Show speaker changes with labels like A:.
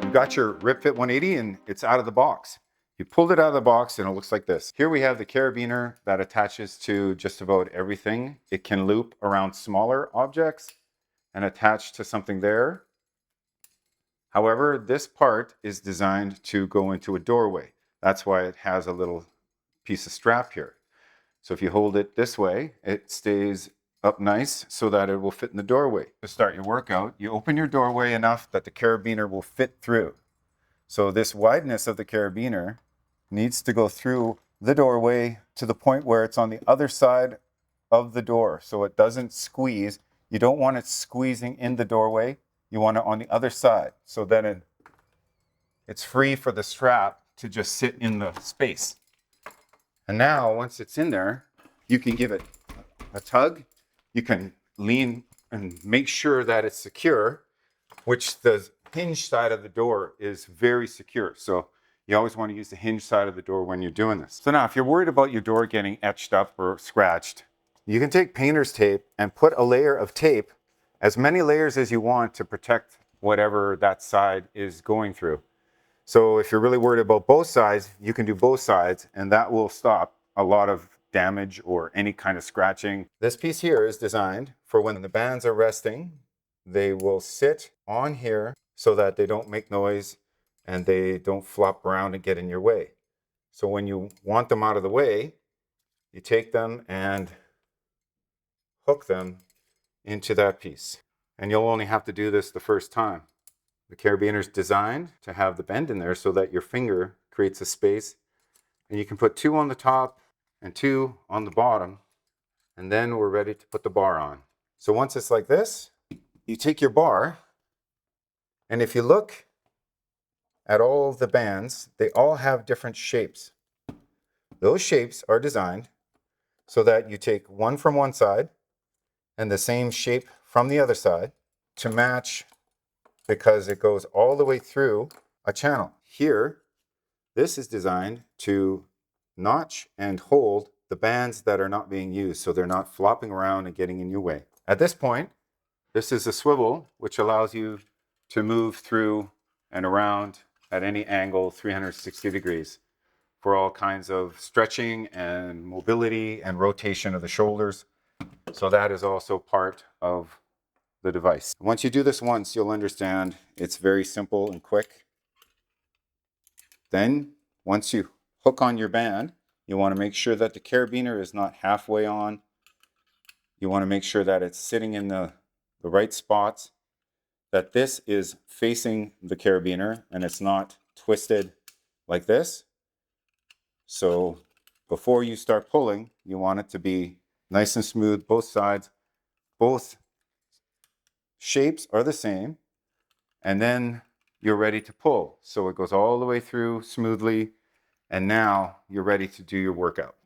A: You got your RipFit180 and it's out of the box. You pulled it out of the box and it looks like this. Here we have the carabiner that attaches to just about everything. It can loop around smaller objects and attach to something there. However, this part is designed to go into a doorway. That's why it has a little piece of strap here. So if you hold it this way, it stays up nice so that it will fit in the doorway. To start your workout, you open your doorway enough that the carabiner will fit through. So this wideness of the carabiner needs to go through the doorway to the point where it's on the other side of the door so it doesn't squeeze. You don't want it squeezing in the doorway. You want it on the other side so then it's free for the strap to just sit in the space. And now once it's in there, you can give it a tug. You can lean and make sure that it's secure, which the hinge side of the door is very secure. So you always want to use the hinge side of the door when you're doing this. So now if you're worried about your door getting etched up or scratched, you can take painter's tape and put a layer of tape, as many layers as you want to protect whatever that side is going through. So if you're really worried about both sides, you can do both sides and that will stop a lot of damage or any kind of scratching. This piece here is designed for when the bands are resting. They will sit on here so that they don't make noise and they don't flop around and get in your way. So when you want them out of the way, you take them and hook them into that piece. And you'll only have to do this the first time. The carabiner is designed to have the bend in there so that your finger creates a space. And you can put 2 on the top and 2 on the bottom. And then we're ready to put the bar on. So once it's like this, you take your bar, and if you look at all the bands, they all have different shapes. Those shapes are designed so that you take one from one side and the same shape from the other side to match, because it goes all the way through a channel. Here, this is designed to notch and hold the bands that are not being used so they're not flopping around and getting in your way. At this point, this is a swivel which allows you to move through and around at any angle 360 degrees for all kinds of stretching and mobility and rotation of the shoulders. So that is also part of the device. Once you do this once, you'll understand it's very simple and quick. Then once you hook on your band, you want to make sure that the carabiner is not halfway on. You want to make sure that it's sitting in the right spots, that this is facing the carabiner and it's not twisted like this. So before you start pulling, you want it to be nice and smooth, both sides. Both shapes are the same, and then you're ready to pull. So it goes all the way through smoothly, and now you're ready to do your workout.